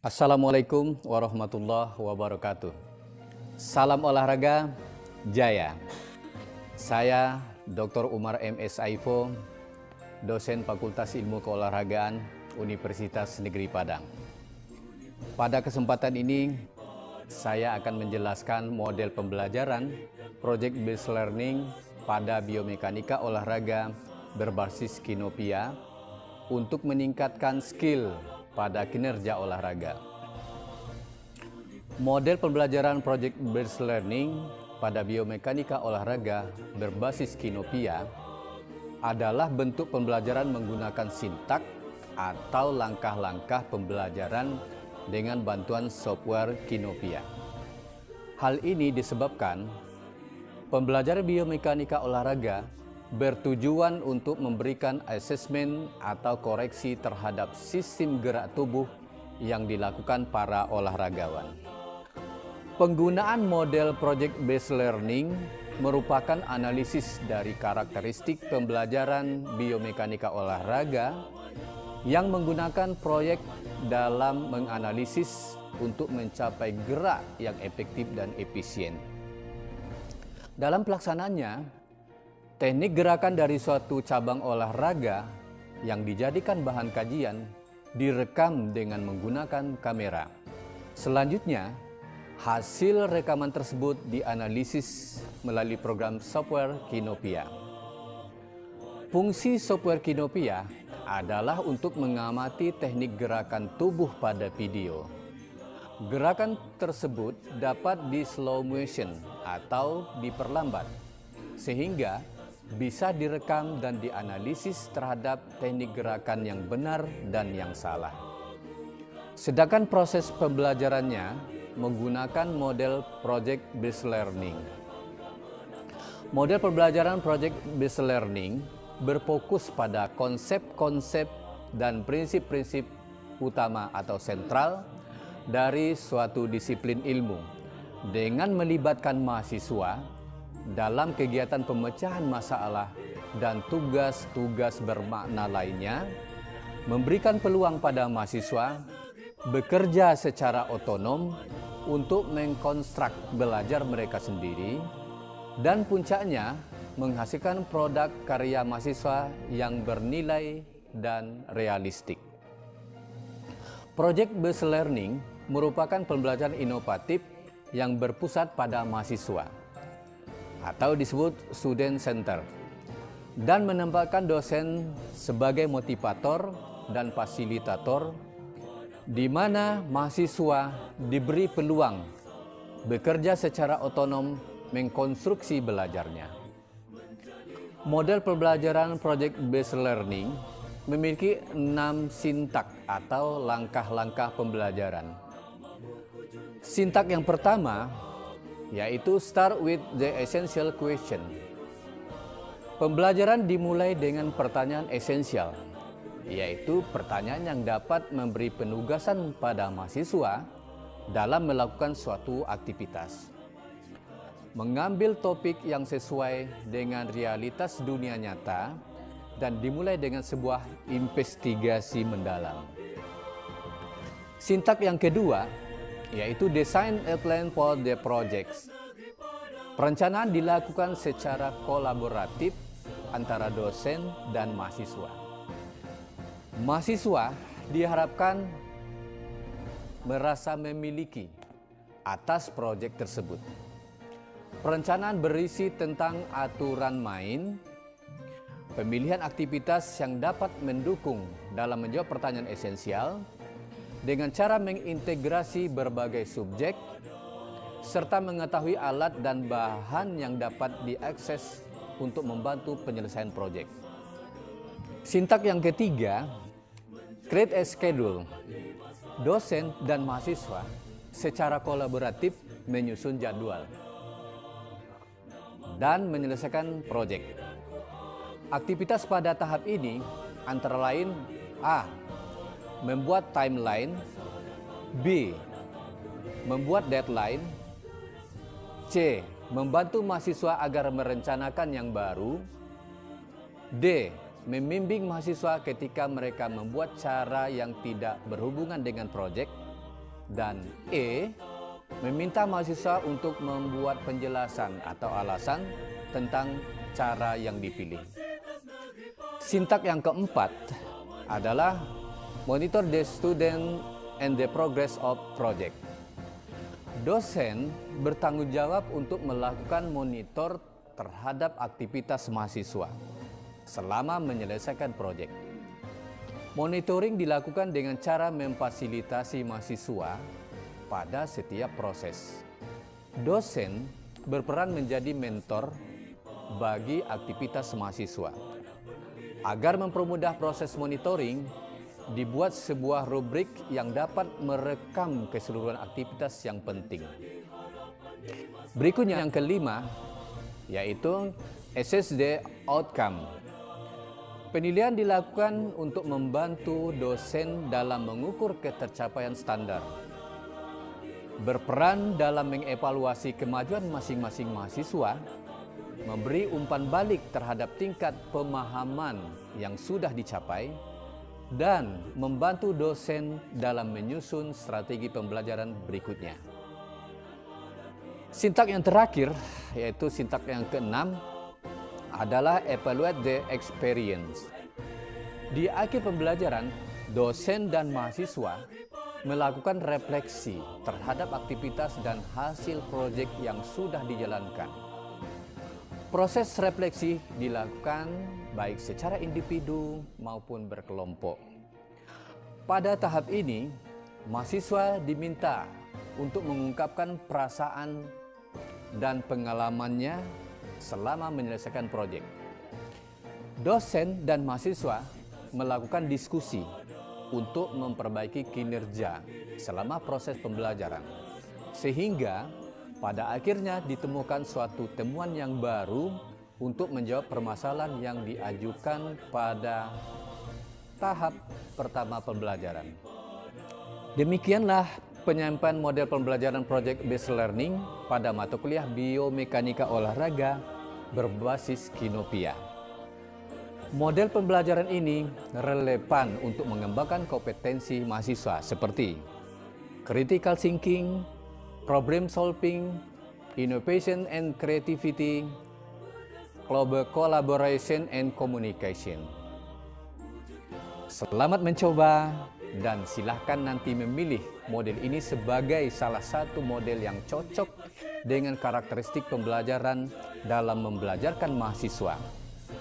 Assalamualaikum warahmatullahi wabarakatuh. Salam olahraga jaya. Saya Dr. Umar M.S. Aifo, dosen Fakultas Ilmu Keolahragaan Universitas Negeri Padang. Pada kesempatan ini, saya akan menjelaskan model pembelajaran Project Based Learning pada biomekanika olahraga berbasis Kinopia untuk meningkatkan skill pada kinerja olahraga. Model pembelajaran Project Based Learning pada biomekanika olahraga berbasis Kinopia adalah bentuk pembelajaran menggunakan sintak atau langkah-langkah pembelajaran dengan bantuan software Kinopia. Hal ini disebabkan pembelajaran biomekanika olahraga bertujuan untuk memberikan asesmen atau koreksi terhadap sistem gerak tubuh yang dilakukan para olahragawan. Penggunaan model Project Based Learning merupakan analisis dari karakteristik pembelajaran biomekanika olahraga yang menggunakan proyek dalam menganalisis untuk mencapai gerak yang efektif dan efisien. Dalam pelaksanaannya, teknik gerakan dari suatu cabang olahraga yang dijadikan bahan kajian direkam dengan menggunakan kamera. Selanjutnya, hasil rekaman tersebut dianalisis melalui program software Kinopia. Fungsi software Kinopia adalah untuk mengamati teknik gerakan tubuh pada video. Gerakan tersebut dapat di slow motion atau diperlambat, sehingga bisa direkam dan dianalisis terhadap teknik gerakan yang benar dan yang salah. Sedangkan proses pembelajarannya menggunakan model Project Based Learning. Model pembelajaran Project Based Learning berfokus pada konsep-konsep dan prinsip-prinsip utama atau sentral dari suatu disiplin ilmu dengan melibatkan mahasiswa dalam kegiatan pemecahan masalah dan tugas-tugas bermakna lainnya, memberikan peluang pada mahasiswa bekerja secara otonom untuk mengkonstruk belajar mereka sendiri, dan puncaknya menghasilkan produk karya mahasiswa yang bernilai dan realistik. Project Based Learning merupakan pembelajaran inovatif yang berpusat pada mahasiswa, atau disebut student center, dan menempatkan dosen sebagai motivator dan fasilitator, di mana mahasiswa diberi peluang bekerja secara otonom mengkonstruksi belajarnya. Model pembelajaran Project Based Learning memiliki 6 sintak atau langkah-langkah pembelajaran. Sintak yang pertama yaitu start with the essential question. Pembelajaran dimulai dengan pertanyaan esensial, yaitu pertanyaan yang dapat memberi penugasan pada mahasiswa dalam melakukan suatu aktivitas. Mengambil topik yang sesuai dengan realitas dunia nyata dan dimulai dengan sebuah investigasi mendalam. Sintak yang kedua yaitu design outline for the projects. Perencanaan dilakukan secara kolaboratif antara dosen dan mahasiswa. Mahasiswa diharapkan merasa memiliki atas proyek tersebut. Perencanaan berisi tentang aturan main, pemilihan aktivitas yang dapat mendukung dalam menjawab pertanyaan esensial, dengan cara mengintegrasi berbagai subjek, serta mengetahui alat dan bahan yang dapat diakses untuk membantu penyelesaian proyek. Sintak yang ketiga, create a schedule. Dosen dan mahasiswa secara kolaboratif menyusun jadwal dan menyelesaikan proyek. Aktivitas pada tahap ini antara lain A. Membuat timeline, B. Membuat deadline, C. Membantu mahasiswa agar merencanakan yang baru, D. Membimbing mahasiswa ketika mereka membuat cara yang tidak berhubungan dengan proyek, Dan E, meminta mahasiswa untuk membuat penjelasan atau alasan tentang cara yang dipilih. Sintak yang keempat adalah monitor the student and the progress of project. Dosen bertanggung jawab untuk melakukan monitor terhadap aktivitas mahasiswa selama menyelesaikan proyek. Monitoring dilakukan dengan cara memfasilitasi mahasiswa pada setiap proses. Dosen berperan menjadi mentor bagi aktivitas mahasiswa. Agar mempermudah proses monitoring, dibuat sebuah rubrik yang dapat merekam keseluruhan aktivitas yang penting. Berikutnya yang kelima, yaitu assess the outcome. Penilaian dilakukan untuk membantu dosen dalam mengukur ketercapaian standar. Berperan dalam mengevaluasi kemajuan masing-masing mahasiswa, memberi umpan balik terhadap tingkat pemahaman yang sudah dicapai, dan membantu dosen dalam menyusun strategi pembelajaran berikutnya. Sintak yang terakhir, yaitu sintak yang keenam, adalah evaluate the experience. Di akhir pembelajaran, dosen dan mahasiswa melakukan refleksi terhadap aktivitas dan hasil proyek yang sudah dijalankan. Proses refleksi dilakukan baik secara individu maupun berkelompok. Pada tahap ini, mahasiswa diminta untuk mengungkapkan perasaan dan pengalamannya selama menyelesaikan proyek. Dosen dan mahasiswa melakukan diskusi untuk memperbaiki kinerja selama proses pembelajaran, sehingga pada akhirnya ditemukan suatu temuan yang baru untuk menjawab permasalahan yang diajukan pada tahap pertama pembelajaran. Demikianlah penyampaian model pembelajaran Project Based Learning pada mata kuliah Biomekanika Olahraga berbasis Kinopia. Model pembelajaran ini relevan untuk mengembangkan kompetensi mahasiswa seperti critical thinking, problem solving, innovation and creativity, global collaboration and communication. Selamat mencoba dan silahkan nanti memilih model ini sebagai salah satu model yang cocok dengan karakteristik pembelajaran dalam membelajarkan mahasiswa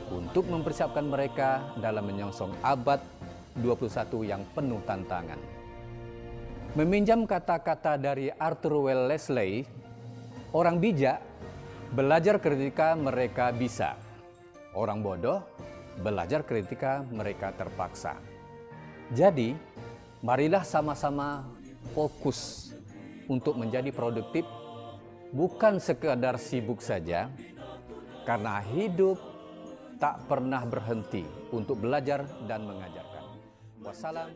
untuk mempersiapkan mereka dalam menyongsong abad 21 yang penuh tantangan. Meminjam kata-kata dari Arthur Wellesley, orang bijak belajar ketika mereka bisa, orang bodoh belajar ketika mereka terpaksa. Jadi, marilah sama-sama fokus untuk menjadi produktif, bukan sekadar sibuk saja, karena hidup tak pernah berhenti untuk belajar dan mengajarkan. Wassalam.